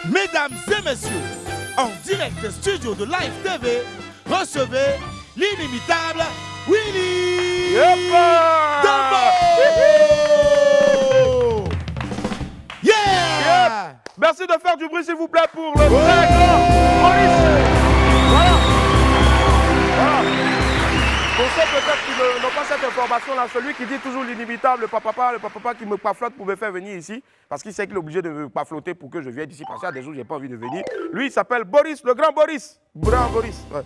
Mesdames et messieurs, en direct des studios de Live TV, recevez l'inimitable Willy Dumbo. Yeah! Merci de faire du bruit s'il vous plaît pour le très grand Maurice. Voilà. Pour ceux peut-être qui n'ont pas cette information-là, celui qui dit toujours l'inimitable, le papa qui me paflotte pour me faire venir ici, parce qu'il sait qu'il est obligé de me paflotter pour que je vienne ici, parce qu'il y a des jours où je n'ai pas envie de venir. Lui, il s'appelle Boris, le grand Boris. Grand Boris. Ouais.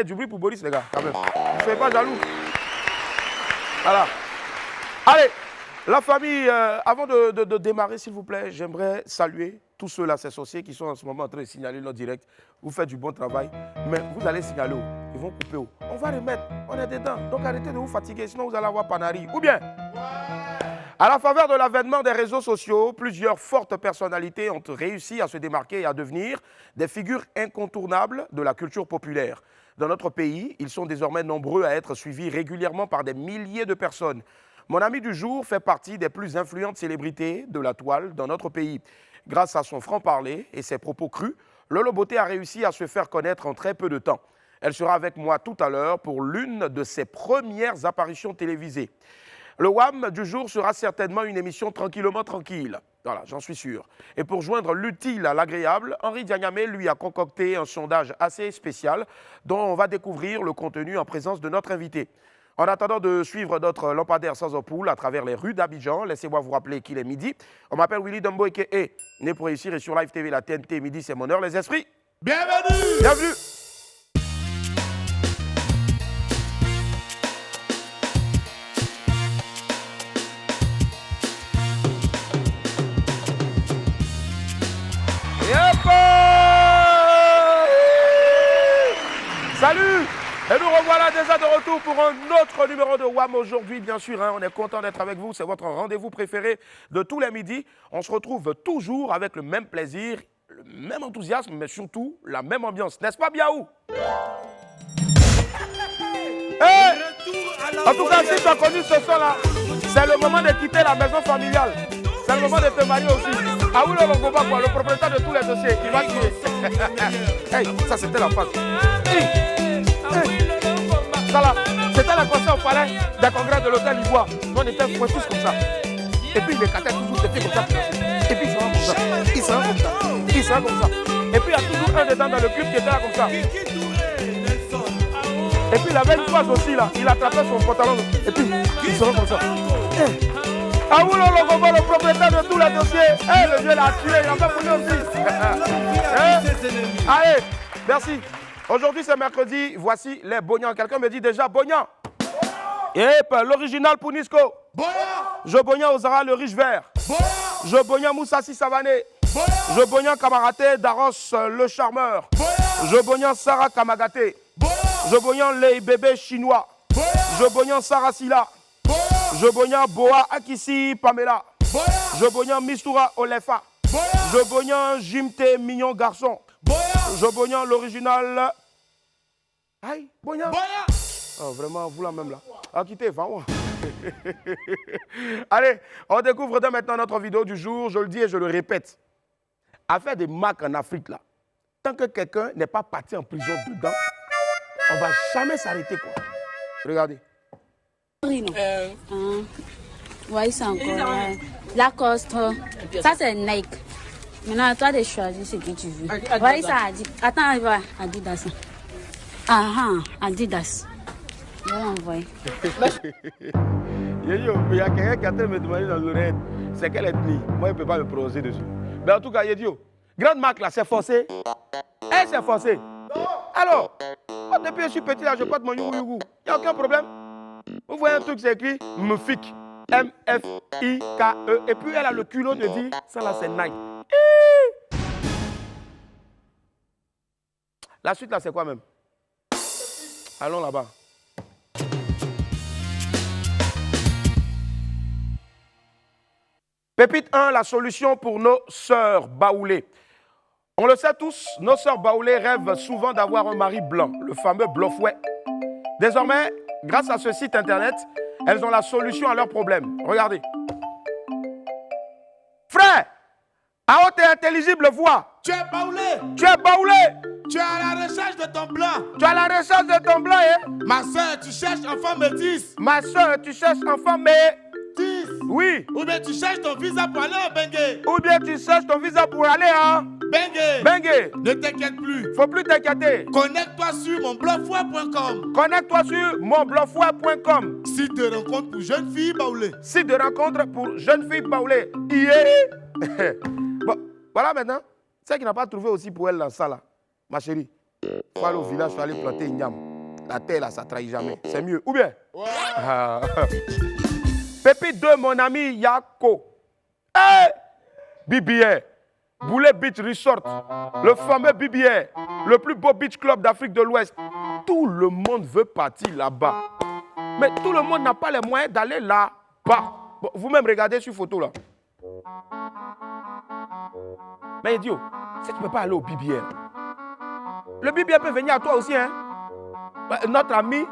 Du bruit pour Boris, les gars, quand même. Ne soyez pas jaloux. Voilà. Allez, la famille, avant de démarrer, s'il vous plaît, j'aimerais saluer tous ceux-là, ces sorciers qui sont en ce moment en train de signaler leur direct. Vous faites du bon travail, mais vous allez signaler, ils vont couper. On va remettre, on est dedans. Donc arrêtez de vous fatiguer, sinon vous allez avoir panari. Ou bien, à la faveur de l'avènement des réseaux sociaux, plusieurs fortes personnalités ont réussi à se démarquer et à devenir des figures incontournables de la culture populaire. Dans notre pays, ils sont désormais nombreux à être suivis régulièrement par des milliers de personnes. Mon ami du jour fait partie des plus influentes célébrités de la toile dans notre pays. Grâce à son franc-parler et ses propos crus, Lolo Beauté a réussi à se faire connaître en très peu de temps. Elle sera avec moi tout à l'heure pour l'une de ses premières apparitions télévisées. Le WAM du jour sera certainement une émission tranquillement tranquille. Voilà, j'en suis sûr. Et pour joindre l'utile à l'agréable, Henri Diagnamé lui a concocté un sondage assez spécial dont on va découvrir le contenu en présence de notre invité. En attendant de suivre notre lampadaire sans ampoule à travers les rues d'Abidjan, laissez-moi vous rappeler qu'il est midi. On m'appelle Willy Dumbo a.k.a. Né pour réussir et sur Live TV, la TNT, midi, c'est mon heure, les esprits. Bienvenue! Bienvenue! Salut! Et nous revoilà déjà de retour pour un autre numéro de WAM aujourd'hui, bien sûr. On est content d'être avec vous. C'est votre rendez-vous préféré de tous les midis. On se retrouve toujours avec le même plaisir, le même enthousiasme, mais surtout la même ambiance. N'est-ce pas, Biaou? En tout cas, si tu as connu ce son-là, c'est le moment de quitter la maison familiale. C'est le moment de te marier aussi. Ah oui, le propriétaire de tous les dossiers, il va tuer. Hey, ça c'était la phase. Ça là, c'était le concert au palais d'un congrès de l'hôtel Ivoire. On était tous comme ça. Et puis il écartait toujours des filles comme ça. Et puis il s'en va comme ça. Il s'en va comme ça. Il s'en va comme ça. Et puis il y a toujours un dedans dans le club qui était là comme ça. Et puis il avait une phase aussi là. Il attrapait son pantalon. Et puis il s'en va comme ça. Ah oui, le propriétaire de tous les dossiers. Le vieux l'a tué. Il a pas voulu aussi. Allez, merci. Aujourd'hui, c'est mercredi. Voici les Bognans. Quelqu'un me dit déjà Bognan. L'original Punisco. Je Bognan Ozara, le riche vert. Je Bognan Moussassi Savané. Je Bognan Kamaraté Daros, le charmeur. Je Bognan Sarah Kamagaté. Je Bognan les bébés chinois. Je Bognan Sarah Silla. Je Bognan Boa Akissi Pamela. Je Bognan Mistura Olefa. Je Bognan Jimte Mignon Garçon. Je Bognan l'original. Aïe, Bognan. Oh, vraiment, vous là même là. Ah, quittez, va. Allez, on découvre dès maintenant notre vidéo du jour. Je le dis et je le répète. À faire des marques en Afrique là, tant que quelqu'un n'est pas parti en prison dedans, on ne va jamais s'arrêter quoi. Regardez. Oui, c'est encore. Lacoste. Ça, c'est Nike. Maintenant, toi de choisir ce que tu veux. Voyez ça, Adidas. Attends, il va. Adidas. Adidas. Je vais l'envoyer. Il y a quelqu'un qui a en train de me demander dans l'oreille, c'est quelle ethnie. Moi, il ne peut pas me prononcer dessus. Mais en tout cas, Yedio, grande marque là, c'est forcé. C'est forcé. Non. Alors, depuis que je suis petit là, je porte mon yougou. Il n'y a aucun problème. Vous voyez un truc, c'est écrit MFIK. M-F-I-K-E. Et puis elle a le culot de dire, ça là c'est Nike. La suite là c'est quoi même? Allons là-bas. Pépite 1, la solution pour nos sœurs baoulées. On le sait tous, nos sœurs baoulées rêvent souvent d'avoir un mari blanc, le fameux blofouet. Désormais, grâce à ce site internet, elles ont la solution à leurs problèmes. Regardez. Frère, à haute éligible, vois. Tu es baoulé. Tu es baoulé. Tu es à la recherche de ton blanc. Tu es à la recherche de ton blanc, hein? Ma soeur, tu cherches enfant métis. Ma soeur, tu cherches enfant métis. Oui. Ou bien tu cherches ton visa pour aller au Bengue. Ou bien tu cherches ton visa pour aller à Bengue. Bengue. Ne t'inquiète plus. Faut plus t'inquiéter. Connecte-toi sur monblanfouet.com. Connecte-toi sur monblanfouet.com. Site de rencontre pour jeunes filles baoulées. Site de rencontre pour jeunes filles baoulées. Yeah. Bon, voilà maintenant. C'est qui n'a pas trouvé aussi pour elle dans ça là. Ma chérie, faut aller au village, faut aller planter une yam. La terre là, ça trahit jamais. C'est mieux. Ou bien? Ouais. Ah. Pépite 2, mon ami Yako. Hey! BBA. Boulet Beach Resort. Le fameux BBA. Le plus beau beach club d'Afrique de l'Ouest. Tout le monde veut partir là-bas. Mais tout le monde n'a pas les moyens d'aller là-bas. Bon, vous-même, regardez sur photo là. Mais idiot, si tu ne peux pas aller au BBA, le BBA peut venir à toi aussi. Hein? Notre ami,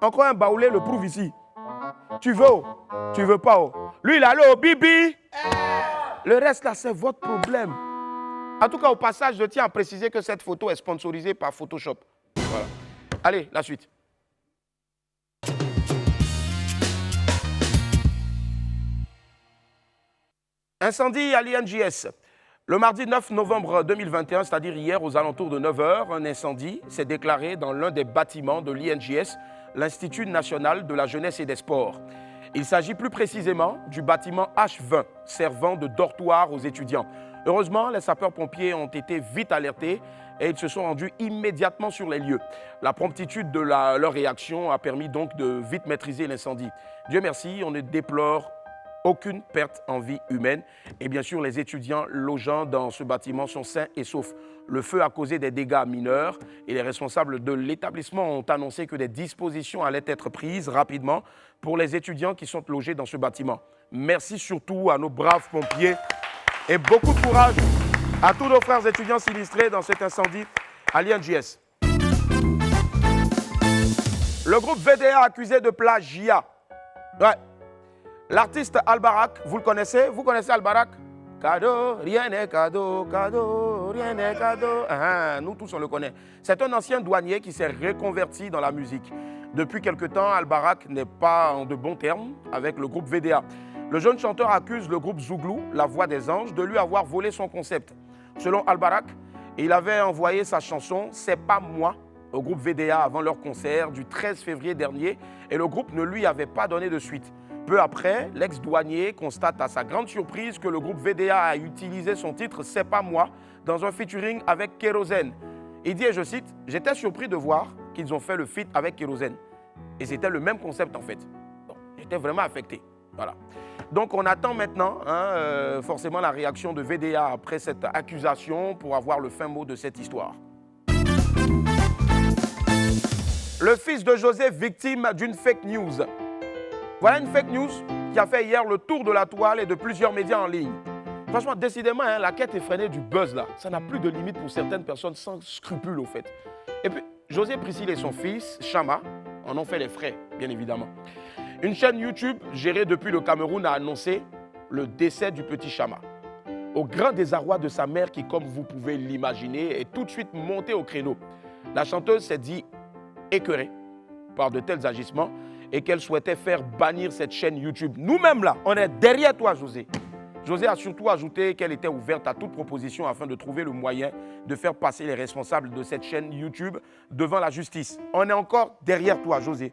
encore un baoulé, le prouve ici. Tu veux, tu veux pas. Lui, il est allé au Bibi. Le reste, là, c'est votre problème. En tout cas, au passage, je tiens à préciser que cette photo est sponsorisée par Photoshop. Voilà. Allez, la suite. Incendie à l'INJS. Le mardi 9 novembre 2021, c'est-à-dire hier aux alentours de 9h, un incendie s'est déclaré dans l'un des bâtiments de l'INJS, l'Institut national de la jeunesse et des sports. Il s'agit plus précisément du bâtiment H20, servant de dortoir aux étudiants. Heureusement, les sapeurs-pompiers ont été vite alertés et ils se sont rendus immédiatement sur les lieux. La promptitude de leur réaction a permis donc de vite maîtriser l'incendie. Dieu merci, on ne déplore aucune perte en vie humaine. Et bien sûr, les étudiants logeant dans ce bâtiment sont sains et saufs. Le feu a causé des dégâts mineurs et les responsables de l'établissement ont annoncé que des dispositions allaient être prises rapidement pour les étudiants qui sont logés dans ce bâtiment. Merci surtout à nos braves pompiers et beaucoup de courage à tous nos frères étudiants sinistrés dans cet incendie à l'INJS. Le groupe VDA accusé de plagiat. Ouais. L'artiste Albarak, vous le connaissez? Vous connaissez Albarak? Cadeau, rien n'est cadeau, cadeau, rien n'est cadeau. Nous tous on le connaît. C'est un ancien douanier qui s'est reconverti dans la musique. Depuis quelque temps, Albarak n'est pas en de bons termes avec le groupe VDA. Le jeune chanteur accuse le groupe Zouglou, la voix des anges, de lui avoir volé son concept. Selon Albarak, il avait envoyé sa chanson « C'est pas moi » au groupe VDA avant leur concert du 13 février dernier et le groupe ne lui avait pas donné de suite. Peu après, l'ex-douanier constate à sa grande surprise que le groupe VDA a utilisé son titre « C'est pas moi » dans un featuring avec Kérosène. Il dit, et je cite, « J'étais surpris de voir qu'ils ont fait le feat avec Kérosène. » Et c'était le même concept en fait. Donc, j'étais vraiment affecté. Voilà. Donc on attend maintenant forcément la réaction de VDA après cette accusation pour avoir le fin mot de cette histoire. Le fils de José victime d'une fake news. Voilà une fake news qui a fait hier le tour de la toile et de plusieurs médias en ligne. Franchement, décidément, la quête effrénée du buzz là, ça n'a plus de limite pour certaines personnes sans scrupules au fait. Et puis, José Priscille et son fils, Chama, en ont fait les frais, bien évidemment. Une chaîne YouTube gérée depuis le Cameroun a annoncé le décès du petit Chama. Au grand désarroi de sa mère qui, comme vous pouvez l'imaginer, est tout de suite montée au créneau. La chanteuse s'est dit écœurée par de tels agissements et qu'elle souhaitait faire bannir cette chaîne YouTube. Nous-mêmes là, on est derrière toi, José. José a surtout ajouté qu'elle était ouverte à toute proposition afin de trouver le moyen de faire passer les responsables de cette chaîne YouTube devant la justice. On est encore derrière toi, José.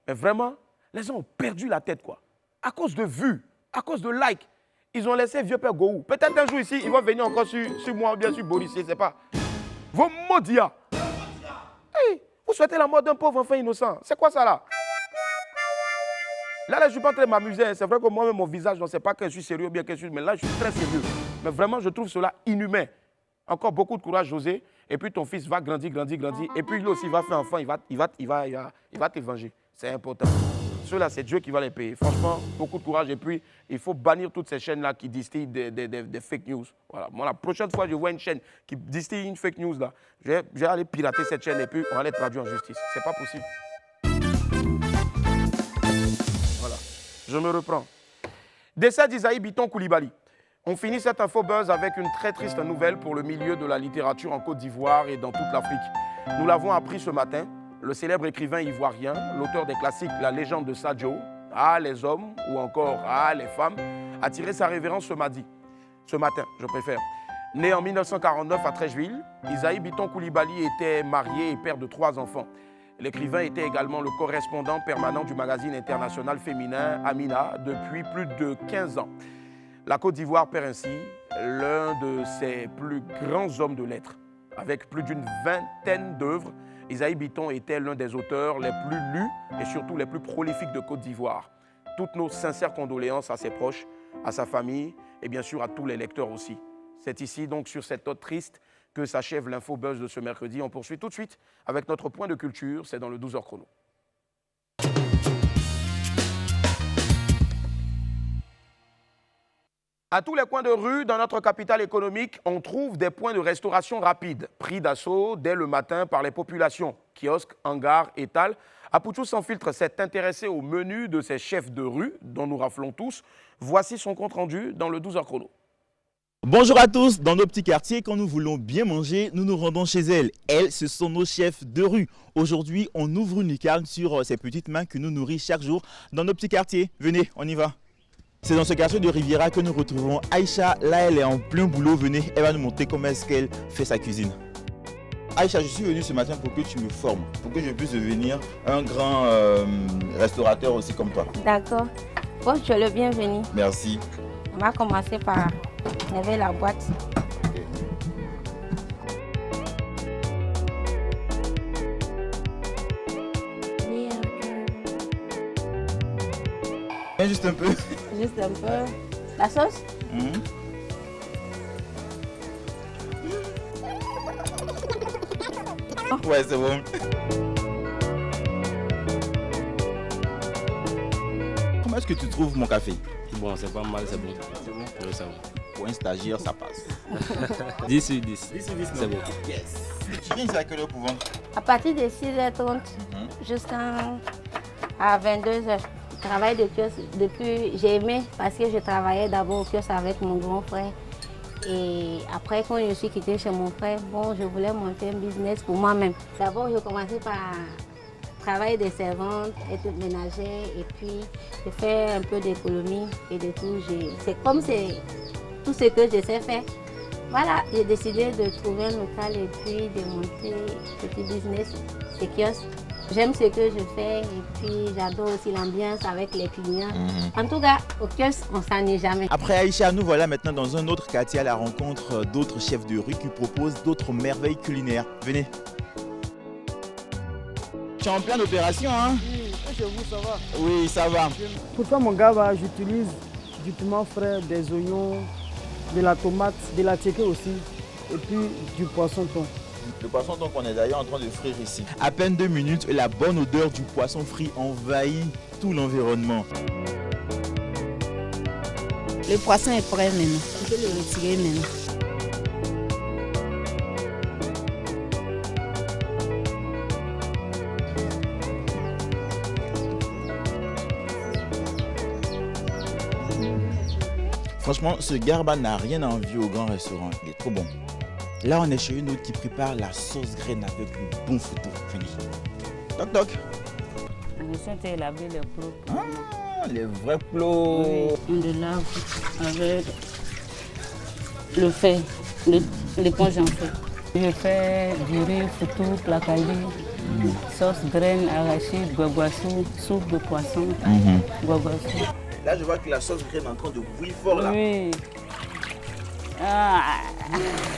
Mais vraiment, les gens ont perdu la tête, quoi. À cause de vues, à cause de likes. Ils ont laissé vieux père Gohou. Peut-être un jour ici, ils vont venir encore sur moi ou bien sur Boris, je ne sais pas. Vos maudits. Hey, vous souhaitez la mort d'un pauvre enfant innocent. C'est quoi ça là? Là, je ne suis pas en train de m'amuser. Hein. C'est vrai que moi-même, mon visage, je ne sais pas que je suis sérieux ou bien que je suis... Mais là, je suis très sérieux. Mais vraiment, je trouve cela inhumain. Encore beaucoup de courage, José. Et puis, ton fils va grandir. Et puis, lui aussi, il va faire enfant. Il va te venger. C'est important. Ceux-là, c'est Dieu qui va les payer. Franchement, beaucoup de courage. Et puis, il faut bannir toutes ces chaînes-là qui distillent des fake news. Voilà. Moi, la prochaine fois, je vois une chaîne qui distille une fake news, là, je vais aller pirater cette chaîne et puis on va les traduire en justice. C'est pas possible. Voilà. Je me reprends. Décès d'Isaïe Biton Koulibaly. On finit cette info buzz avec une très triste nouvelle pour le milieu de la littérature en Côte d'Ivoire et dans toute l'Afrique. Nous l'avons appris ce matin, le célèbre écrivain ivoirien, l'auteur des classiques La légende de Sadio, Ah les hommes ou encore Ah les femmes, a tiré sa révérence ce matin, je préfère. Né en 1949 à Trècheville, Isaïe Biton Koulibaly était marié et père de 3 enfants. L'écrivain était également le correspondant permanent du magazine international féminin Amina depuis plus de 15 ans. La Côte d'Ivoire perd ainsi l'un de ses plus grands hommes de lettres. Avec plus d'une vingtaine d'œuvres, Isaïe Biton était l'un des auteurs les plus lus et surtout les plus prolifiques de Côte d'Ivoire. Toutes nos sincères condoléances à ses proches, à sa famille et bien sûr à tous les lecteurs aussi. C'est ici donc sur cette note triste que s'achève l'info buzz de ce mercredi. On poursuit tout de suite avec notre point de culture, c'est dans le 12h chrono. À tous les coins de rue, dans notre capitale économique, on trouve des points de restauration rapide, pris d'assaut dès le matin par les populations. Kiosques, hangars, étals. Apoutou Sans Filtre s'est intéressé au menu de ces chefs de rue, dont nous raflons tous. Voici son compte rendu dans le 12h chrono. Bonjour à tous, dans nos petits quartiers, quand nous voulons bien manger, nous nous rendons chez elles. Elles, ce sont nos chefs de rue. Aujourd'hui, on ouvre une lucarne sur ces petites mains que nous nourrissent chaque jour dans nos petits quartiers. Venez, on y va. C'est dans ce quartier de Riviera que nous retrouvons Aïcha. Là, elle est en plein boulot. Venez, elle va nous montrer comment est-ce qu'elle fait sa cuisine. Aïcha, je suis venu ce matin pour que tu me formes, pour que je puisse devenir un grand restaurateur aussi comme toi. D'accord. Bon, tu es le bienvenu. Merci. On va commencer par lever la boîte. Juste un peu. Juste un peu. La sauce? Ouais, c'est bon. Comment est-ce que tu trouves mon café? Bon, c'est pas mal, c'est bon. C'est bon? Oui, c'est bon. Pour un stagiaire, ça passe. 10 sur 10. 10 sur 10, c'est bon. Yes. Tu viens ici à quelle heure pour vendre? À partir de 6h30 jusqu'à 22h. Je travaille de kiosque depuis... J'ai aimé parce que je travaillais d'abord au kiosque avec mon grand frère. Et après, quand je suis quittée chez mon frère, bon, je voulais monter un business pour moi-même. D'abord, je commençais par travailler de servante, être ménagère, et puis je fais un peu d'économie et de tout. C'est comme c'est tout ce que je sais faire. Voilà, j'ai décidé de trouver un local et puis de monter un petit business de kiosque. J'aime ce que je fais et puis j'adore aussi l'ambiance avec les clients. En tout cas, au kiosque, on ne s'ennuie jamais. Après Aïcha, nous voilà maintenant dans un autre quartier à la rencontre d'autres chefs de rue qui proposent d'autres merveilles culinaires. Venez. Tu es en pleine opération, hein? Oui, et chez vous, ça va? Oui, ça va. Pour faire mon gava, j'utilise du piment frais, des oignons, de la tomate, de la tchéké aussi, et puis du poisson thon. Le poisson thon qu'on est d'ailleurs en train de frire ici. À peine 2 minutes et la bonne odeur du poisson frit envahit tout l'environnement. Le poisson est prêt maintenant. On peut le retirer maintenant. Franchement, ce garba n'a rien à envier au grand restaurant. Il est trop bon. Là, on est chez une autre qui prépare la sauce graine avec le bon photo. Toc toc. On essaie de laver les plots. Ah, les vrais plots. Oui, on les lave avec le fer, l'éponge en fer. Je fais du riz, foutou, placali, sauce graine, arachide, guaguassou, soupe de poisson, guaguassou. Là, je vois que la sauce graine est en train de bouillir fort là. Oui. Ah.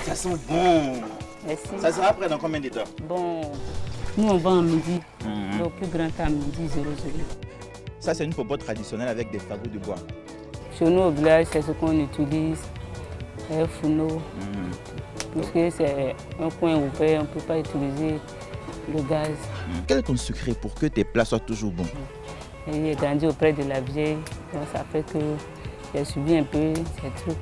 Ça sent bon. Merci. Ça sera prêt dans combien de temps? Bon, nous on va en midi. Le plus grand temps, midi 00. Ça, c'est une popote traditionnelle avec des fagots de bois. Chez nous au village, c'est ce qu'on utilise, un fourneau. Parce que c'est un coin ouvert, on ne peut pas utiliser le gaz. Quel est ton secret pour que tes plats soient toujours bons? J'ai grandi auprès de la vieille, donc ça fait que j'ai suivi un peu ces trucs.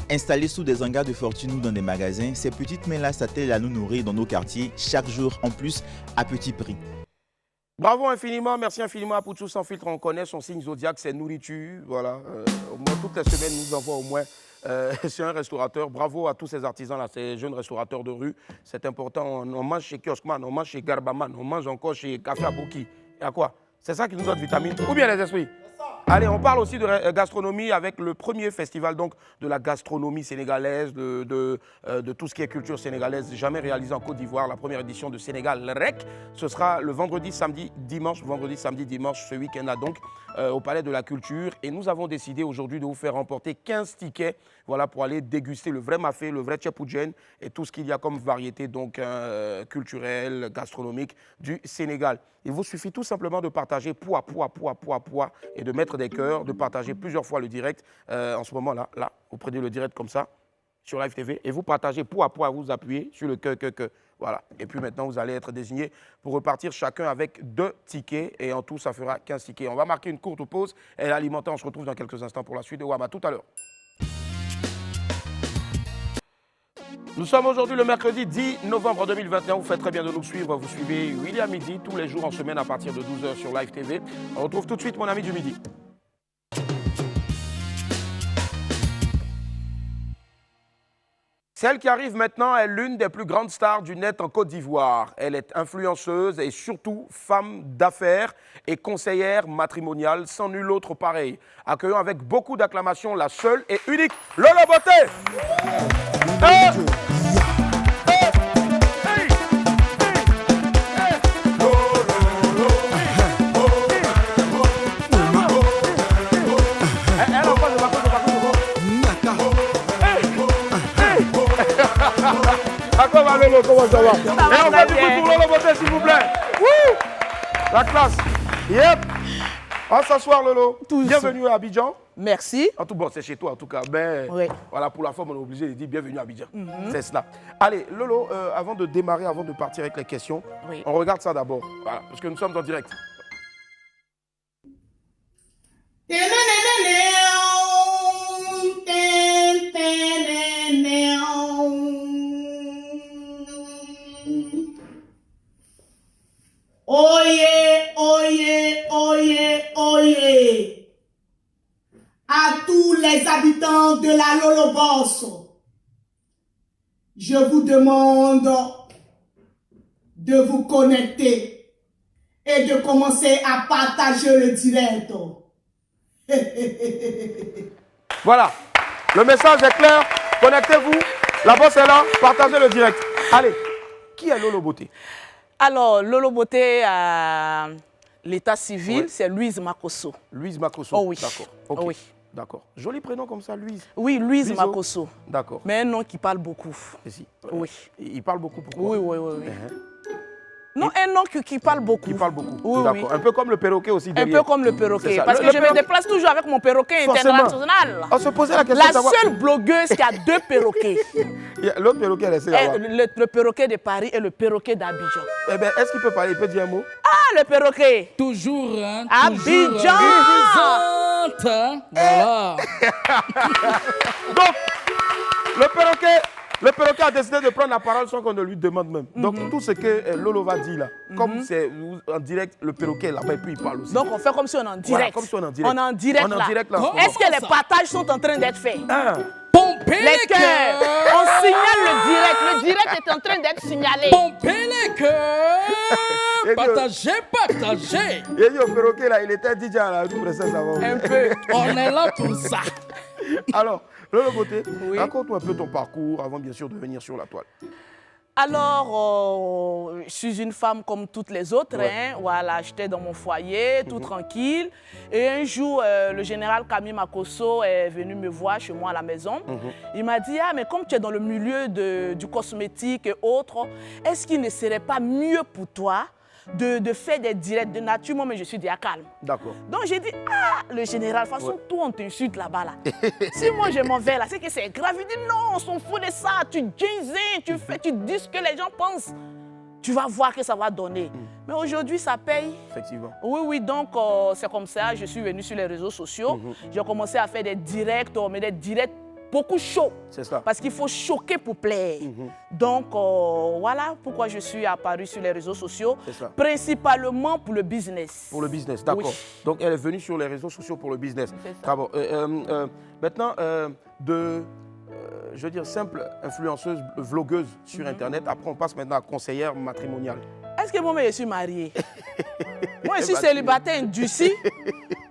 Installés sous des hangars de fortune ou dans des magasins, ces petites mains-là s'attellent à nous nourrir dans nos quartiers chaque jour, en plus à petit prix. Bravo infiniment, merci infiniment à Apoutou Sans Filtre. On connaît son signe zodiaque, c'est nourriture. Voilà, au moins toutes les semaines, nous envoie au moins C'est un restaurateur. Bravo à tous ces artisans-là, ces jeunes restaurateurs de rue. C'est important. On mange chez Kioskman, on mange chez Garbaman, on mange encore chez Café Abouki. Et à quoi? C'est ça qui nous donne vitamine. Ou bien les esprits? Allez, on parle aussi de gastronomie avec le premier festival donc, de la gastronomie sénégalaise, de tout ce qui est culture sénégalaise, jamais réalisé en Côte d'Ivoire. La première édition de Sénégal REC, ce sera le vendredi, samedi, dimanche, ce week-end-là donc, au Palais de la Culture. Et nous avons décidé aujourd'hui de vous faire remporter 15 tickets voilà, pour aller déguster le vrai mafé, le vrai tchèpoudjen et tout ce qu'il y a comme variété donc, culturelle, gastronomique du Sénégal. Il vous suffit tout simplement de partager poids et de mettre des cœurs, de partager plusieurs fois le direct. En ce moment-là, vous prenez le direct comme ça sur Live TV et vous partagez poids, vous appuyez sur le cœur. Voilà. Et puis maintenant, vous allez être désignés pour repartir chacun avec 2 tickets et en tout, ça fera 15 tickets. On va marquer une courte pause et l'alimentaire, on se retrouve dans quelques instants pour la suite de WAM. À tout à l'heure. Nous sommes aujourd'hui le mercredi 10 novembre 2021. Vous faites très bien de nous suivre. Vous suivez William Midi tous les jours en semaine à partir de 12h sur Live TV. On retrouve tout de suite mon ami du midi. Celle qui arrive maintenant est l'une des plus grandes stars du net en Côte d'Ivoire. Elle est influenceuse et surtout femme d'affaires et conseillère matrimoniale sans nul autre pareil. Accueillons avec beaucoup d'acclamations la seule et unique Lolo Beauté. Lolo, comment ça va? Et on fait du bruit pour Lolo Beauté, s'il vous plaît. Wouh! La classe. Yep. On va s'asseoir, Lolo. Bienvenue à Abidjan. Merci. En tout bon, c'est chez toi, en tout cas. Ben, oui. Voilà, pour la forme, on est obligé de dire bienvenue à Abidjan. C'est cela. Allez, Lolo, avant de démarrer, avant de partir avec les questions, on regarde ça d'abord. Voilà, parce que nous sommes en direct. Oyez, oyez, oyez, oyez. À tous les habitants de la Lolo-Bosse, je vous demande de vous connecter et de commencer à partager le direct. Voilà, le message est clair. Connectez-vous. La bosse est là. Partagez le direct. Allez, qui est Lolo Beauté? Alors, Lolo Beauté, à l'état civil, c'est Louise Makosso. Louise Makosso. Oh oui. D'accord. Okay. Oh oui. D'accord. Joli prénom comme ça, Louise. Oui, Louise Makosso. D'accord. Mais un nom qui parle beaucoup. Si. Oui. Il parle beaucoup, pourquoi? Oui. Non, un nom qui parle beaucoup. Qui parle beaucoup. Oui, d'accord. Un peu comme le perroquet aussi derrière. Un peu comme le perroquet. Parce que je me déplace toujours avec mon perroquet international. On se posait la question. La seule blogueuse qui a 2 perroquets. L'autre perroquet, elle essaie d'avoir. Le perroquet de Paris et le perroquet d'Abidjan. Eh bien, est-ce qu'il peut parler? Il peut dire un mot? Ah, le perroquet. Toujours, hein. Abidjan. Voilà. Donc, le perroquet a décidé de prendre la parole sans qu'on ne lui demande même. Donc, tout ce que Lolo va dire là, comme c'est en direct, le perroquet là-bas, et puis il parle aussi. Donc, on fait comme si on est en direct. Voilà, comme si on est en direct. On est en direct là. Est-ce que les partages sont en train d'être faits? Pomper les cœurs. On signale le direct. Le direct est en train d'être signalé. Pomper les cœurs. Partagez. Et le perroquet là, il était DJ à la rue Princesse avant. Un peu. On est là pour ça. Alors, Lolo Beauté, raconte-nous un peu ton parcours avant bien sûr de venir sur la toile. Alors, je suis une femme comme toutes les autres. Hein. Voilà, j'étais dans mon foyer, tout tranquille. Et un jour, le général Camille Makosso est venu me voir chez moi à la maison. Il m'a dit, ah, mais comme tu es dans le milieu du cosmétique et autres, est-ce qu'il ne serait pas mieux pour toi de faire des directs de nature? Moi, mais je suis déjà calme. D'accord. Donc, j'ai dit, ah, le général, de toute façon, tout on t'insulte là-bas. Là. Si moi, je m'en vais là, c'est que c'est grave. Il dit, non, on s'en fout de ça. Tu tu dis ce que les gens pensent. Tu vas voir que ça va donner. Mais aujourd'hui, ça paye. Effectivement. Oui, donc, c'est comme ça. Je suis venue sur les réseaux sociaux. J'ai commencé à faire des directs, mais des directs beaucoup chaud. C'est ça. Parce qu'il faut choquer pour plaire. Donc, voilà pourquoi je suis apparue sur les réseaux sociaux. C'est ça. Principalement pour le business. Pour le business, d'accord. Oui. Donc, elle est venue sur les réseaux sociaux pour le business. C'est ça. Bravo. Maintenant, je veux dire, simple influenceuse, vlogueuse sur Internet. Après, on passe maintenant à conseillère matrimoniale. Est-ce que moi, je suis mariée? Moi, je suis célibataire indulci.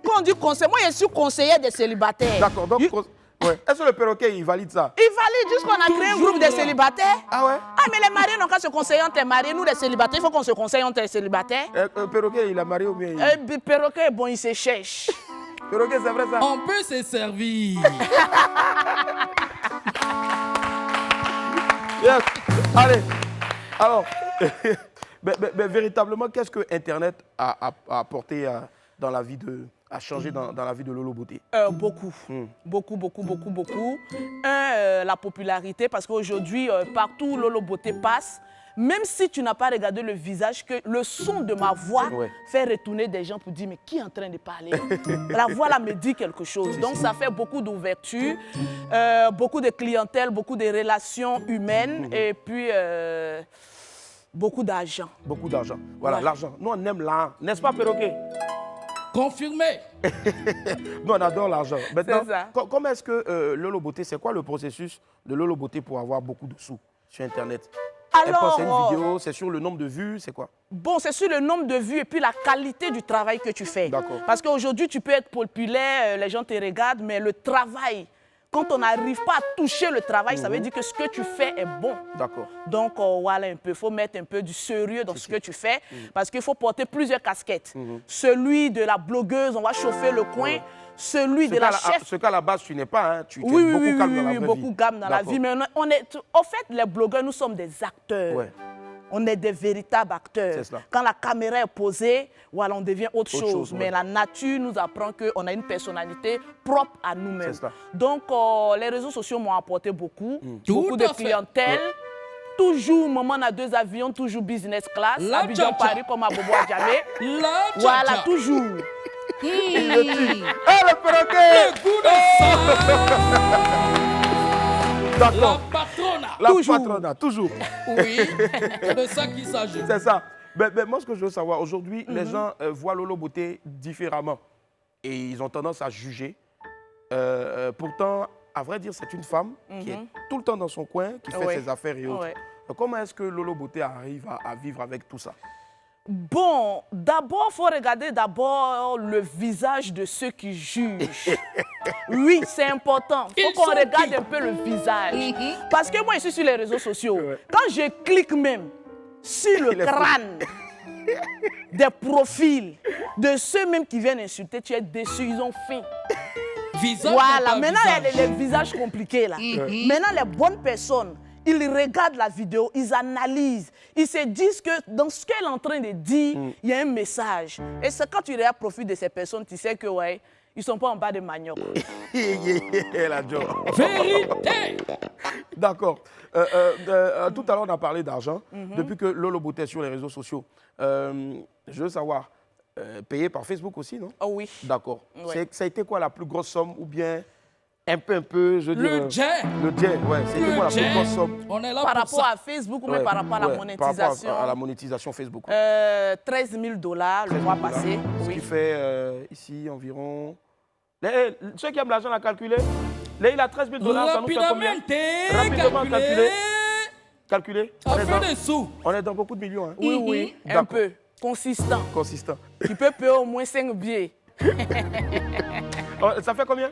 Quand on dit conseil, moi, je suis conseillère des célibataires. D'accord, donc, ouais. Est-ce que le perroquet, il valide ça? Il valide juste qu'on a créé un groupe de célibataires. Ah ouais? Ah, mais les mariés n'ont qu'à se conseiller entre les mariés. Nous, les célibataires, il faut qu'on se conseille entre les célibataires. Le perroquet, il a marié ou bien Perroquet, bon, il se cherche. Perroquet, c'est vrai ça? On peut se servir. Yes. Allez, alors, mais véritablement, qu'est-ce que Internet a apporté dans la vie a changé dans la vie de Lolo Beauté? Beaucoup. Beaucoup. La popularité, parce qu'aujourd'hui, partout où Lolo Beauté passe, même si tu n'as pas regardé le visage, que le son de ma voix fait retourner des gens pour dire mais qui est en train de parler? La voix là me dit quelque chose. Donc ça fait beaucoup d'ouverture, beaucoup de clientèle, beaucoup de relations humaines et puis beaucoup d'argent. Beaucoup d'argent. Voilà, l'argent. Nous on aime l'argent, n'est-ce pas perroquet? Confirmé. Nous on adore l'argent. Maintenant, C'est ça. comment est-ce que Lolo Beauté, c'est quoi le processus de Lolo Beauté pour avoir beaucoup de sous sur Internet? Elle poste une vidéo, c'est sur le nombre de vues, c'est quoi? Bon, c'est sur le nombre de vues et puis la qualité du travail que tu fais. D'accord. Parce qu'aujourd'hui, tu peux être populaire, les gens te regardent, mais le travail, quand on n'arrive pas à toucher le travail, ça veut dire que ce que tu fais est bon. D'accord. Donc, voilà un peu, il faut mettre un peu du sérieux dans ce que tu fais, parce qu'il faut porter plusieurs casquettes. Celui de la blogueuse, on va chauffer le coin. Celui de la chef. Ce qu'à la base, tu n'es pas, hein? Tu es Oui, beaucoup calme dans la vraie vie. beaucoup calme dans la vie. Mais on est, en fait, les blogueurs, nous sommes des acteurs. Ouais. On est des véritables acteurs. Quand la caméra est posée, voilà, on devient autre chose. Mais la nature nous apprend qu'on a une personnalité propre à nous-mêmes. Donc, les réseaux sociaux m'ont apporté beaucoup. Beaucoup de clientèle. Toujours, maman a 2 avions, toujours business class. Abidjan Paris comme à Bobo Adjamé. Voilà, toujours. le perroquet! Le goût de ça! D'accord. La patrona. La patrona, toujours. Oui, c'est de ça qu'il s'agit. C'est ça. Mais moi, ce que je veux savoir, aujourd'hui, les gens voient Lolo Beauté différemment. Et ils ont tendance à juger. Pourtant, à vrai dire, c'est une femme qui est tout le temps dans son coin, qui fait ses affaires et autres. Comment est-ce que Lolo Beauté arrive à vivre avec tout ça? Bon, d'abord, il faut regarder d'abord le visage de ceux qui jugent. Oui, c'est important. Il faut qu'on regarde un peu le visage. Parce que moi, je suis sur les réseaux sociaux. Quand je clique même sur le crâne des profils de ceux même qui viennent insulter, tu es déçu, ils ont faim. Voilà, maintenant, il y a les visages compliqués là. Maintenant, les bonnes personnes, ils regardent la vidéo, ils analysent, ils se disent que dans ce qu'elle est en train de dire, il y a un message. Et c'est quand tu regardes profil de ces personnes, tu sais que ouais, ils ne sont pas en bas de manioc. La joie. Vérité. D'accord. Tout à l'heure, on a parlé d'argent. Depuis que Lolo Beauté est sur les réseaux sociaux, je veux savoir, payé par Facebook aussi, non? Oh oui. D'accord. Ouais. Ça a été quoi la plus grosse somme ou bien un peu, je veux dire... Le jet. Le jet, ouais. C'était quoi la plus grosse somme? On est là par pour rapport ça. à Facebook ou même par rapport à la monétisation? Par rapport à la monétisation Facebook. 13 000 $ le mois passé. Ce qui fait ici environ... ceux qui aiment l'argent à calculer, là, il a 13 000 $, ça nous fait combien? Rapidement calculé. Calculé. On est dans beaucoup de millions. Hein. Oui, un peu. Consistant. Tu peux payer au moins 5 billets. Ça fait combien?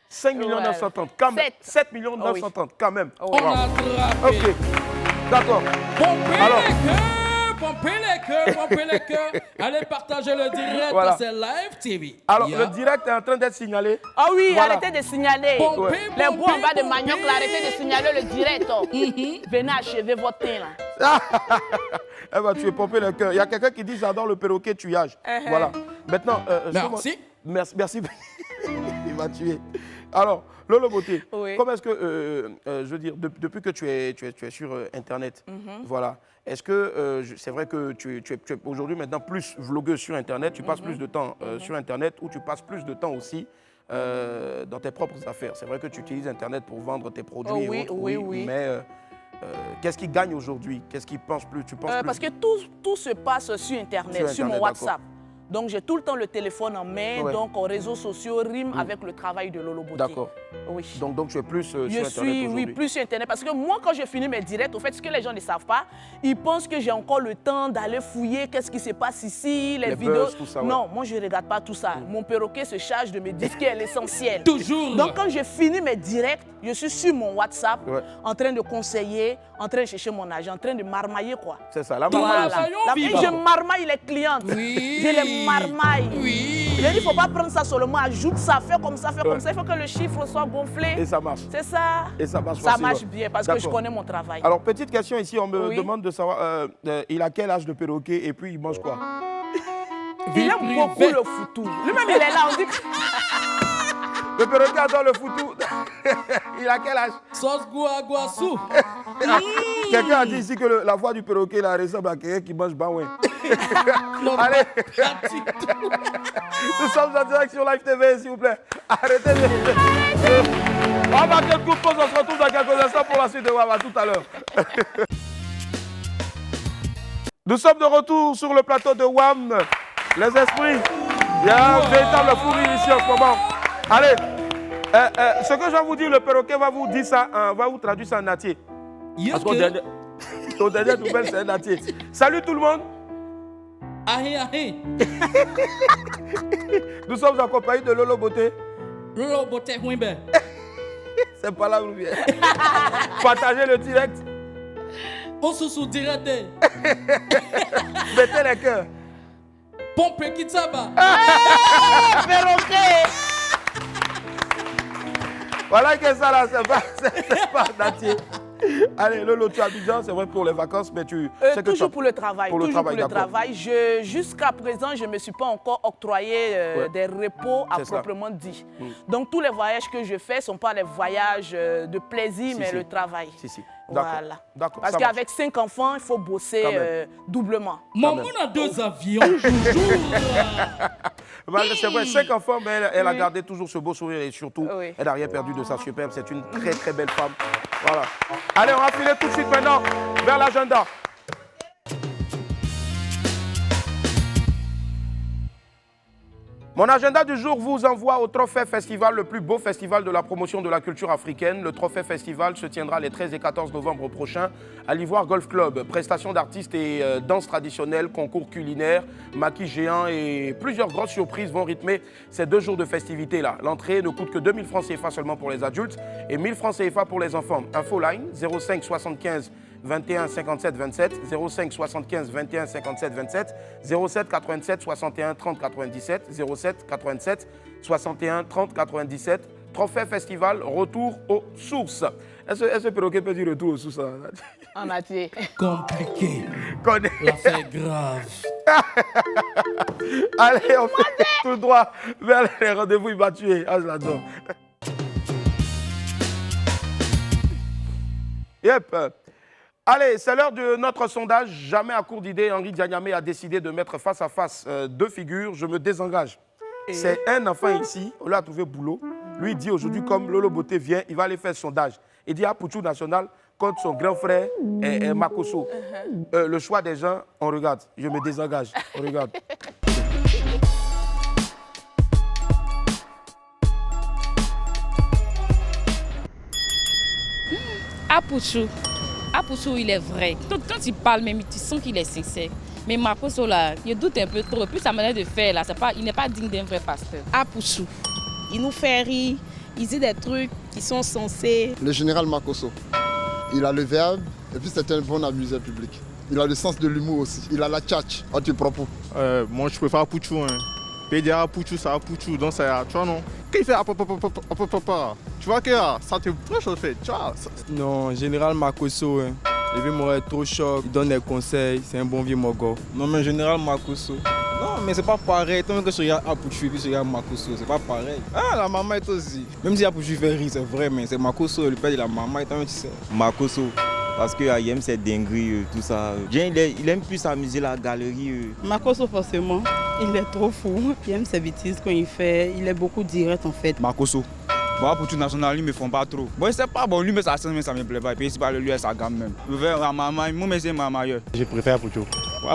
5 930 quand même. 7 930 quand même. On a attrapé. Ok, d'accord. Pompez les cœurs. Allez partager le direct, c'est Live TV. Alors, le direct est en train d'être signalé. Ah oui, arrêtez de signaler. Les bouts en bas de manioc, arrêtez de signaler le direct. Venez achever votre teint là. Elle va tuer, pomper le cœur. Il y a quelqu'un qui dit j'adore le perroquet tuage. Voilà. Maintenant, merci. Il m'a tué. Alors, Lolo Beauté, comment est-ce que, je veux dire, depuis que tu es sur Internet, voilà, est-ce que c'est vrai que tu es aujourd'hui maintenant plus vlogueuse sur Internet, tu passes plus de temps sur Internet ou tu passes plus de temps aussi dans tes propres affaires. C'est vrai que tu utilises Internet pour vendre tes produits et autres, oui. Mais qu'est-ce qui gagne aujourd'hui? Qu'est-ce qui pense plus? Tu penses plus? Parce que tout se passe sur Internet, sur mon WhatsApp. Donc j'ai tout le temps le téléphone en main, donc aux réseaux sociaux rime avec le travail de Lolo Beauté. D'accord. Oui. Donc tu es plus sur Internet aujourd'hui? Oui, plus sur Internet. Parce que moi, quand je finis mes directs, au fait, ce que les gens ne savent pas, ils pensent que j'ai encore le temps d'aller fouiller qu'est-ce qui se passe ici, les vidéos. Buzz, tout ça, non, moi, je ne regarde pas tout ça. Mon perroquet se charge de me dire ce qui est l'essentiel. Toujours. Donc quand je finis mes directs, je suis sur mon WhatsApp, en train de conseiller, en train de chercher mon agent, en train de marmailler quoi. C'est ça, la marmaille. Je marmaille les clientes. Oui. Je les marmaille. Oui. Je dis, il ne faut pas prendre ça seulement, ajoute ça, fais comme ça, fais comme ça. Il faut que le chiffre soit gonflé. Et ça marche. C'est ça. Et ça marche. Ça marche bien parce que je connais mon travail. Alors, petite question ici, on me demande de savoir, il a quel âge le perroquet et puis il mange quoi? Il aime beaucoup le foutou. Lui-même, il est là, on dit que... Le perroquet adore le foutou. Il a quel âge? Sauce gouaguassou. Quelqu'un a dit ici que la voix du perroquet là, ressemble à quelqu'un qui mange baouin. Allez. Nous sommes en direct sur Live TV, s'il vous plaît. Arrêtez de... On va marquer le coup de pause, on se retrouve dans quelques instants pour la suite de Wawa, tout à l'heure. Nous sommes de retour sur le plateau de WAM. Les esprits, il y a un véritable fou rire ici en ce moment. Allez, ce que je vais vous dire, le perroquet va vous dire ça, va vous traduire ça en natier. Parce que ton dernier nouvelle, c'est un natier. Salut tout le monde. Ahé, ahé. Nous sommes en compagnie de Lolo Beauté. Lolo Beauté, oui, ben. C'est pas là où il vient. Partagez le direct. On se sous direct. Mettez les cœurs. Pompe qui t'aba. Perroquet. Voilà que ça là, c'est pas natier. Allez, Lolo, tu as Abidjan, c'est vrai pour les vacances, mais tu... toujours pour le travail. Pour le travail. Jusqu'à présent, je ne me suis pas encore octroyé des repos à proprement dit. Donc, tous les voyages que je fais ne sont pas des voyages de plaisir, mais le travail. Voilà. D'accord. Parce qu'avec 5 enfants, il faut bosser doublement. Maman a 2 avions, C'est vrai, 5 enfants, mais elle a gardé toujours ce beau sourire et surtout, elle n'a rien perdu de sa superbe. C'est une très très belle femme. Voilà. Allez, on va filer tout de suite maintenant vers l'agenda. Mon agenda du jour vous envoie au Trophée Festival, le plus beau festival de la promotion de la culture africaine. Le Trophée Festival se tiendra les 13 et 14 novembre prochains à l'Ivoire Golf Club. Prestations d'artistes et danses traditionnelles, concours culinaires, maquis géants et plusieurs grosses surprises vont rythmer ces 2 jours de festivités-là. L'entrée ne coûte que 2000 francs CFA seulement pour les adultes et 1000 francs CFA pour les enfants. Info line 05 75 21 57 27, 05 75 21 57 27, 07 87 61 30 97, 07 87 61 30 97. Trophée Festival, retour aux sources. Est-ce que perroquet peut dire retour aux sources? En natier. Compliqué. L'affaire grave. Allez, on fait tout droit vers les rendez-vous évacués. Ah, je l'adore. Yep. Allez, c'est l'heure de notre sondage. Jamais à court d'idées, Henri Dianyamé a décidé de mettre face à face 2 figures. Je me désengage. C'est un enfant ici, on l'a trouvé boulot. Lui, il dit aujourd'hui, comme Lolo Beauté vient, il va aller faire sondage. Il dit à Pouchou National contre son grand frère Makosso. Le choix des gens, on regarde. Je me désengage. On regarde. Apouchou, il est vrai. Quand il parle même, tu sens qu'il est sincère. Mais Makosso, là, il doute un peu trop. Puis sa manière de faire, là, il n'est pas digne d'un vrai pasteur. Apouchou, il nous fait rire. Il dit des trucs qui sont censés. Le général Makosso, il a le verbe et puis c'est un bon amuseur public. Il a le sens de l'humour aussi. Il a la tchatch entre propos. Moi, je préfère Apouchou. Pédia Apouchou, ça Apouchou, donc ça, tu vois, non? Quand il fait tu vois que ça te branche en fait, tu vois. Non, général Makosso, le vieux Moret est trop choc, il donne des conseils, c'est un bon vieux Mogo. Non, mais général Makosso. Non, mais c'est pas pareil. Tant que je regarde Apouchou et puis je regarde Makosso, c'est pas pareil. Ah, la maman est aussi. Même si Apouchou fait rire, c'est vrai, mais c'est Makosso, le père de la maman, tu sais. Makosso. parce qu'il aime cette dinguerie, tout ça. Bien, il aime plus s'amuser la galerie. Makosso, forcément, il est trop fou. Il aime ses bêtises quand il fait. Il est beaucoup direct en fait. Makosso. Bon, pour tout national, lui, ils me font pas trop. Bon, c'est pas bon, lui, mais ça me plaît pas. Et puis, c'est pas lui, sa gamme même. Je vais à maman, moi, c'est maman. Je préfère Poutou.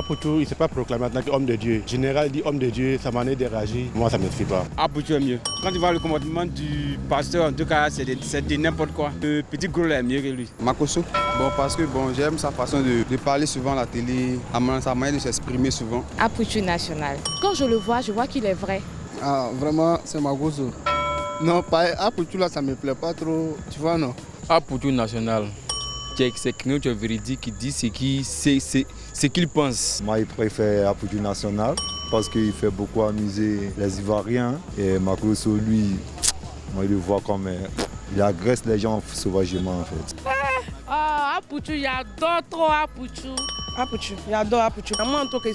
Poutou, il ne s'est pas proclamé en tant qu'homme de Dieu. Général dit homme de Dieu, sa manière de réagir, moi, ça ne me suffit pas. Poutou est mieux. Quand tu vois le comportement du pasteur, en tout cas, c'est de n'importe quoi. Le petit gros est mieux que lui. Makosso. Bon, parce que bon, j'aime sa façon de parler souvent à la télé, sa manière de s'exprimer souvent. Poutou national. Quand je le vois qu'il est vrai. Ah, vraiment, c'est Makosso. Non, pas Poutou là, ça me plaît pas trop, tu vois, non. Poutou national. C'est quelqu'un qui est véridique, qui dit ce qu'il pense. Moi, je préfère Poutou national parce qu'il fait beaucoup amuser les Ivoiriens. Et Makosso, lui, moi, je le vois comme il agresse les gens sauvagement, en fait. Poutou, j'adore trop Poutou. Poutou, j'adore Poutou. Moi, en tout cas,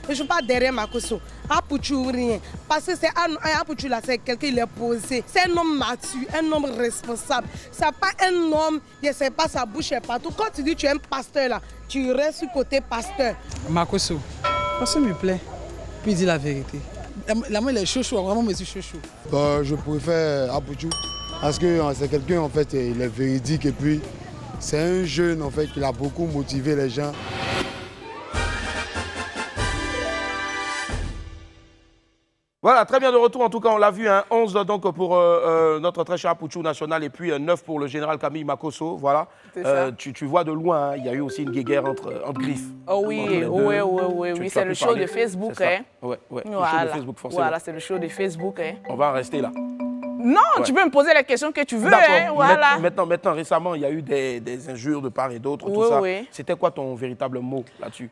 je ne suis pas derrière Makosso. Poutou, rien. Parce que Poutou, là, c'est quelqu'un qui est posé. C'est un homme mature, un homme responsable. Ce n'est pas un homme qui ne sait pas sa bouche et partout. Quand tu dis que tu es un pasteur, là, tu restes du côté pasteur. Makosso, parce que ça me plaît. Puis il dit la vérité. La main, il est chaud, vraiment, mais c'est chaud. Je préfère Poutou parce que c'est quelqu'un, en fait, il est véridique et puis c'est un jeune, en fait, qui a beaucoup motivé les gens. Voilà, très bien de retour. En tout cas, on l'a vu, hein, 11 donc pour notre très cher Poutou national et puis 9 pour le général Camille Makosso. Voilà. Tu vois de loin, hein, il y a eu aussi une guéguerre entre griffes. Oh oui, oui. C'est le show de Facebook. Hein. Ouais. Voilà. Le show de Facebook, forcément. Voilà, c'est le show de Facebook. Hein. On va en rester là. Non, tu peux me poser les questions que tu veux. Hein, voilà. Maintenant, récemment, il y a eu des injures de part et d'autre, tout ça. C'était quoi ton véritable mot là-dessus?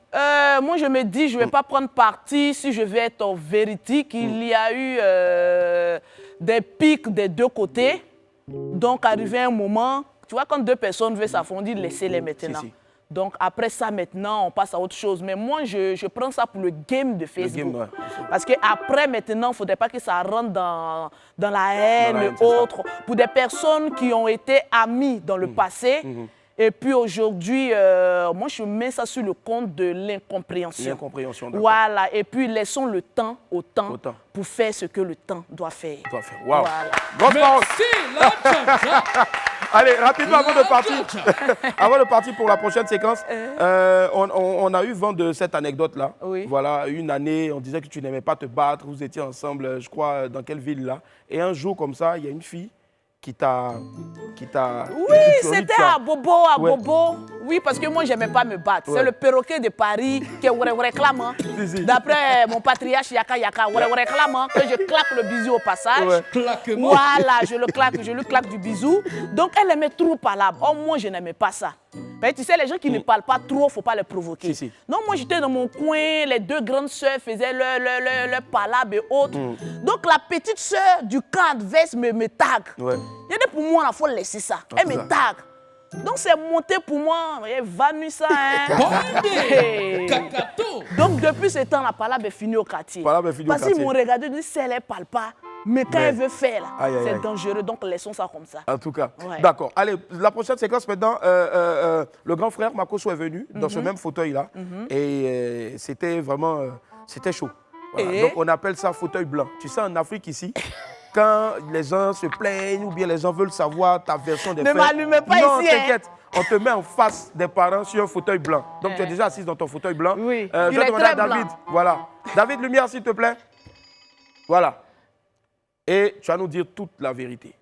Moi, je me dis, je ne vais pas prendre parti si je vais être véridique. Il y a eu des pics des deux côtés. Donc, arrivé un moment, tu vois, quand deux personnes veulent s'affronter, laissez-les maintenant. Donc, après ça, maintenant, on passe à autre chose. Mais moi, je prends ça pour le game de Facebook. Parce qu'après, maintenant, il ne faudrait pas que ça rentre dans la haine et autres. Pour des personnes qui ont été amies dans le passé. Et puis aujourd'hui, moi, je mets ça sur le compte de l'incompréhension. L'incompréhension, d'accord. Voilà. Et puis, laissons le temps au temps pour faire ce que le temps doit faire. Wow. Voilà. Merci, Allez, rapidement, avant de partir pour la prochaine séquence, on a eu vent de cette anecdote-là. Oui. Voilà, une année, on disait que tu n'aimais pas te battre, vous étiez ensemble, je crois, dans quelle ville là. Et un jour comme ça, il y a une fille qui t'a... Oui, c'était à Bobo, Oui, parce que moi, je n'aimais pas me battre. C'est le perroquet de Paris qui est réclamant. D'après mon patriarche Yaka réclamant que je claque le bisou au passage. Voilà, je lui claque du bisou. Donc, elle aimait trop palabre. Oh, moi, je n'aimais pas ça. Mais tu sais, les gens qui ne parlent pas trop, il ne faut pas les provoquer. Non, moi, j'étais dans mon coin, les deux grandes sœurs faisaient leur palabre et autres. Donc, la petite sœur du camp adverse me tag. Il y a des pour moi, il faut laisser ça. Elle me tag. Donc, c'est monté pour moi. Elle est vanue ça. Hein. Donc, depuis ce temps, la palabre est finie au quartier. Parce qu'ils m'ont regardé, ils disent, si elle ne parle pas, mais quand elle veut faire, c'est dangereux. Donc, laissons ça comme ça. En tout cas, d'accord. Allez, la prochaine séquence maintenant, le grand frère Makosso est venu dans ce même fauteuil-là. Et c'était vraiment, c'était chaud. Voilà. Donc, on appelle ça fauteuil blanc. Tu sais, en Afrique ici, quand les gens se plaignent ou bien les gens veulent savoir ta version des faits. Ne m'allumez pas non, ici. Non, t'inquiète. On te met en face des parents sur un fauteuil blanc. Donc, tu es déjà assise dans ton fauteuil blanc. Oui, je vais demander à David. Blanc. Voilà. David, lumière, s'il te plaît. Voilà. Et tu vas nous dire toute la vérité.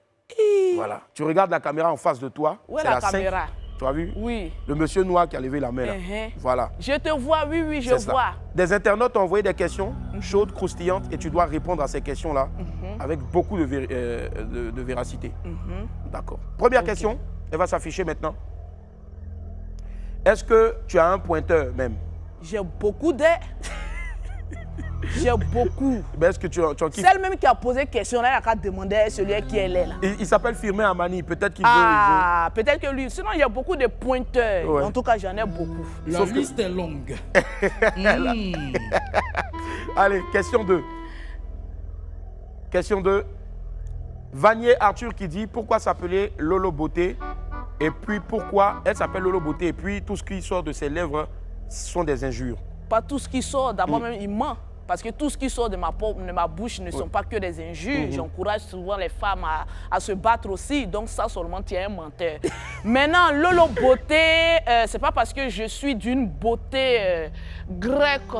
Voilà. Tu regardes la caméra en face de toi. Où est la caméra? Tu as vu? Oui. Le monsieur noir qui a levé la main là. Voilà. Je te vois, oui, je vois. Des internautes ont envoyé des questions chaudes, croustillantes, et tu dois répondre à ces questions-là avec beaucoup de véracité. D'accord. Première question, elle va s'afficher maintenant. Est-ce que tu as un pointeur même? J'ai beaucoup de... J'ai beaucoup. Mais est-ce que tu en kiffes? Celle même qui a posé question, là, elle a demandé celui qui elle est là. Il s'appelle Firmin Amani, peut-être qu'il veut... peut-être que lui. Sinon, il y a beaucoup de pointeurs. Ouais. En tout cas, j'en ai beaucoup. La liste est longue. Allez, question 2. Question 2. Vanier Arthur qui dit pourquoi s'appeler Lolo Beauté Et puis pourquoi elle s'appelle Lolo Beauté et puis tout ce qui sort de ses lèvres sont des injures? Pas tout ce qui sort, d'abord même il ment. Parce que tout ce qui sort de ma bouche ne sont pas que des injures. J'encourage souvent les femmes à se battre aussi. Donc ça seulement, tu es un menteur. Maintenant, Lolo Beauté, c'est pas parce que je suis d'une beauté grecque,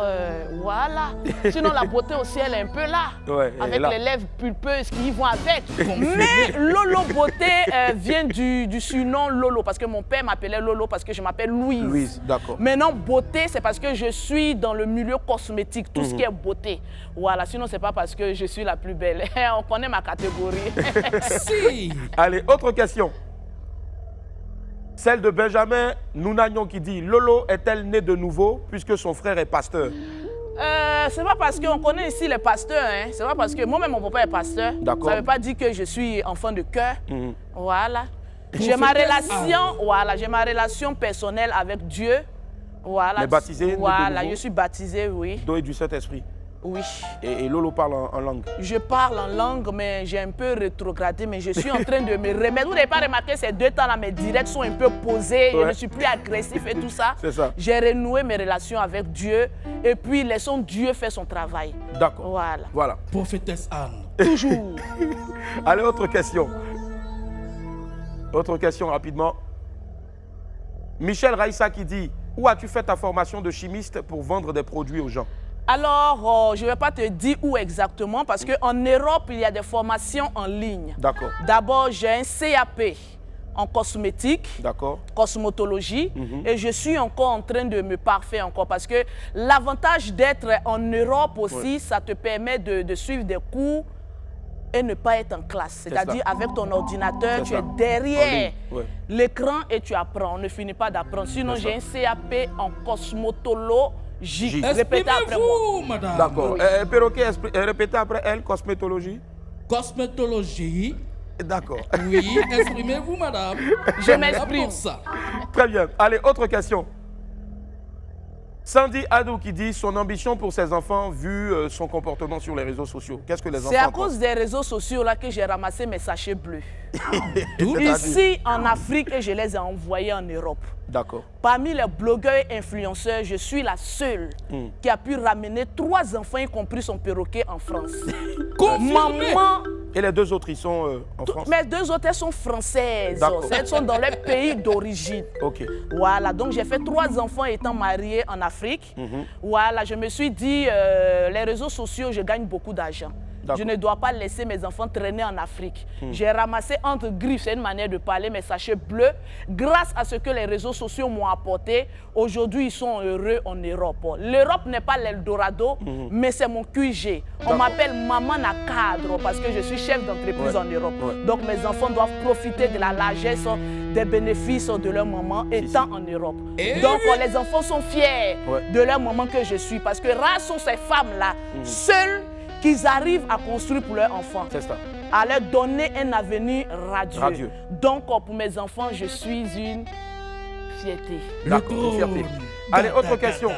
voilà. Sinon, la beauté aussi, elle est un peu là. Ouais, avec là. les lèvres pulpeuses qui y vont avec. Mais Lolo Beauté vient du surnom Lolo. Parce que mon père m'appelait Lolo parce que je m'appelle Louise. Louise, d'accord. Maintenant, beauté, c'est parce que je suis dans le milieu cosmétique. Tout ce qui est beauté. Voilà, sinon c'est pas parce que je suis la plus belle. On connaît ma catégorie. Si. Allez, autre question. Celle de Benjamin Nounagnon qui dit: Lolo est-elle née de nouveau puisque son frère est pasteur? C'est pas parce qu'on connaît ici les pasteurs, hein. C'est pas parce que moi-même mon papa est pasteur. D'accord. Ça veut pas dire que je suis enfant de cœur. Voilà. J'ai ma relation, voilà, j'ai ma relation personnelle avec Dieu. Voilà. Mais baptisé? Voilà, je suis baptisé, oui. D'eau et du Saint-Esprit? Oui. Et Lolo parle en langue? Je parle en langue, mais j'ai un peu rétrogradé, mais je suis en train de me remettre. Vous n'avez pas remarqué ces 2 temps-là, mes directs sont un peu posés, je ne suis plus agressif et tout ça. C'est ça. J'ai renoué mes relations avec Dieu et puis laissons Dieu faire son travail. D'accord. Voilà. Voilà. Prophétesse Anne. Toujours. Allez, autre question. Autre question rapidement. Michel Raïssa qui dit: où as-tu fait ta formation de chimiste pour vendre des produits aux gens? Alors, je ne vais pas te dire où exactement parce qu'en Europe, il y a des formations en ligne. D'accord. D'abord, j'ai un CAP en cosmétique, cosmétologie, et je suis encore en train de me parfaire encore parce que l'avantage d'être en Europe aussi, ça te permet de suivre des cours et ne pas être en classe. C'est-à-dire avec ton ordinateur, tu es derrière l'écran et tu apprends. On ne finit pas d'apprendre. Sinon, j'ai un CAP en cosmétologie. Répétez après moi. Madame. D'accord. Perroquet, répétez après elle, cosmétologie. Cosmétologie. D'accord. Oui, exprimez-vous, madame. Je m'exprime. Très bien. Allez, autre question. Sandy Adou qui dit son ambition pour ses enfants vu son comportement sur les réseaux sociaux. Qu'est-ce que les enfants C'est à pensent? cause des réseaux sociaux là que j'ai ramassé mes sachets bleus. Ici en Afrique et je les ai envoyés en Europe. D'accord. Parmi les blogueurs et influenceurs, je suis la seule qui a pu ramener 3 enfants, y compris son perroquet, en France. Maman. Et les 2 autres, ils sont en France? Mes 2 autres, elles sont françaises. Elles sont dans leur pays d'origine. Ok. Voilà, donc j'ai fait 3 enfants étant mariés en Afrique. Voilà, je me suis dit, les réseaux sociaux, je gagne beaucoup d'argent. Je ne dois pas laisser mes enfants traîner en Afrique. J'ai ramassé entre griffes, c'est une manière de parler, mes sachets bleus. Grâce à ce que les réseaux sociaux m'ont apporté, aujourd'hui, ils sont heureux en Europe. L'Europe n'est pas l'Eldorado, mais c'est mon QG. On m'appelle maman à cadre parce que je suis chef d'entreprise en Europe. Donc mes enfants doivent profiter de la largesse des bénéfices de leur maman étant en Europe. Donc les enfants sont fiers de leur maman que je suis parce que rares sont ces femmes-là, seules, qu'ils arrivent à construire pour leurs enfants, à leur donner un avenir radieux. Donc, pour mes enfants, je suis une fierté. D'accord, fierté. Allez, autre question.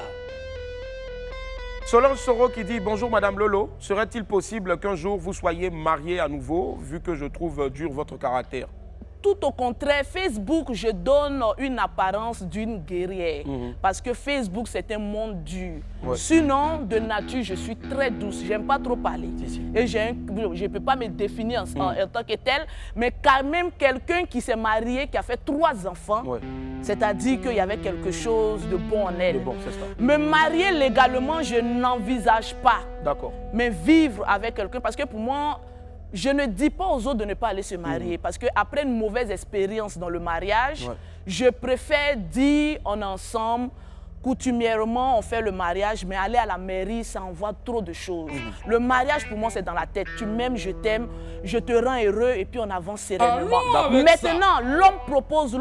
Solange Soro qui dit: bonjour Madame Lolo, serait-il possible qu'un jour vous soyez mariée à nouveau, vu que je trouve dur votre caractère? Tout au contraire, Facebook, je donne une apparence d'une guerrière. Parce que Facebook, c'est un monde dur. Sinon, de nature, je suis très douce. J'aime pas trop parler. Et je ne peux pas me définir en tant que telle. Mais quand même, quelqu'un qui s'est marié, qui a fait 3 enfants, c'est-à-dire qu'il y avait quelque chose de bon en elle. Me marier légalement, je n'envisage pas. D'accord. Mais vivre avec quelqu'un, parce que pour moi, je ne dis pas aux autres de ne pas aller se marier parce qu'après une mauvaise expérience dans le mariage, je préfère dire on est ensemble, coutumièrement on fait le mariage, mais aller à la mairie, ça envoie trop de choses. Le mariage pour moi c'est dans la tête. Tu m'aimes, je t'aime, je te rends heureux et puis on avance sereinement. Maintenant, l'homme propose,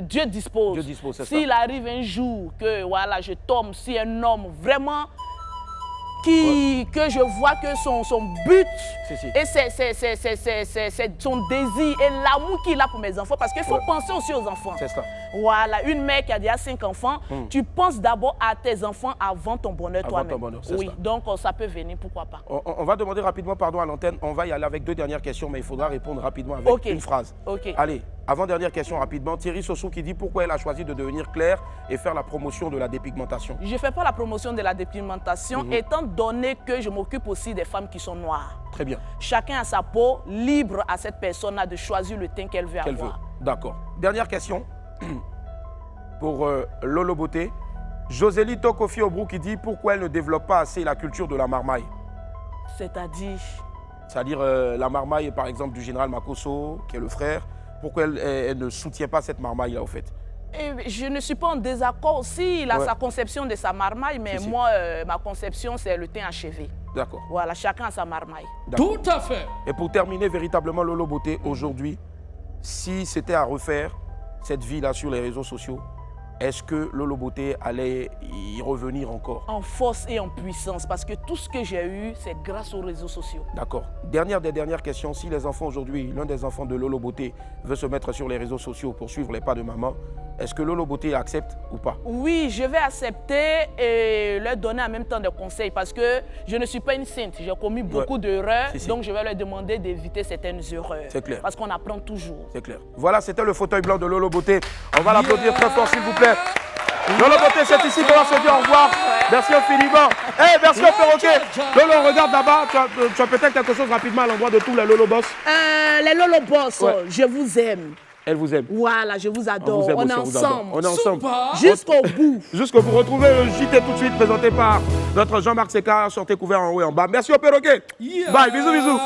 Dieu dispose. Dieu dispose, c'est ça. S'il arrive un jour que voilà, je tombe, si un homme vraiment que je vois que son but et c'est son désir et l'amour qu'il a pour mes enfants, parce qu'il faut penser aussi aux enfants. Voilà, une mère qui a déjà 5 enfants, tu penses d'abord à tes enfants avant ton bonheur toi-même. Oui, ça. Donc ça peut venir, pourquoi pas. On va demander rapidement pardon à l'antenne. On va y aller avec 2 dernières questions, mais il faudra répondre rapidement avec une phrase. Allez, avant-dernière question rapidement. Thierry Sossou qui dit pourquoi elle a choisi de devenir claire et faire la promotion de la dépigmentation. Je ne fais pas la promotion de la dépigmentation, étant donné que je m'occupe aussi des femmes qui sont noires. Très bien. Chacun a sa peau, libre à cette personne-là de choisir le teint qu'elle veut avoir. D'accord. Dernière question pour Lolo Beauté. Joselito Kofi Obrou qui dit pourquoi elle ne développe pas assez la culture de la marmaille. C'est-à-dire la marmaille, par exemple, du général Makosso, qui est le frère. Pourquoi elle ne soutient pas cette marmaille-là, au fait? Et je ne suis pas en désaccord aussi. Il a sa conception de sa marmaille, mais moi, ma conception, c'est le teint achevé. D'accord. Voilà, chacun a sa marmaille. Tout à fait. Et pour terminer véritablement, Lolo Beauté, aujourd'hui, si c'était à refaire cette vie-là sur les réseaux sociaux, est-ce que Lolo Beauté allait y revenir encore? En force et en puissance, parce que tout ce que j'ai eu, c'est grâce aux réseaux sociaux. D'accord. Dernière des dernières questions. Si les enfants aujourd'hui, l'un des enfants de Lolo Beauté veut se mettre sur les réseaux sociaux pour suivre les pas de maman, est-ce que Lolo Beauté accepte ou pas? Oui, je vais accepter et leur donner en même temps des conseils, parce que je ne suis pas une sainte. J'ai commis beaucoup d'erreurs, donc je vais leur demander d'éviter certaines erreurs. C'est clair. Parce qu'on apprend toujours. C'est clair. Voilà, c'était le fauteuil blanc de Lolo Beauté. On va l'applaudir très fort, s'il vous plaît. Lolo Beauté, c'est ici qu'on va se dire au revoir. Merci infiniment. Merci au perroquet. Lolo, regarde là-bas. Tu as peut-être quelque chose rapidement à l'endroit de tous les Lolo Boss. Les Lolo Boss, je vous aime. Elle vous aime. Voilà, je vous adore. On est ensemble. On est ensemble. Jusqu'au bout. Jusqu'au bout. Retrouvez le JT tout de suite présenté par notre Jean-Marc Sécard sur Découvert en haut et en bas. Merci au perroquet. Bye, bisous, bisous.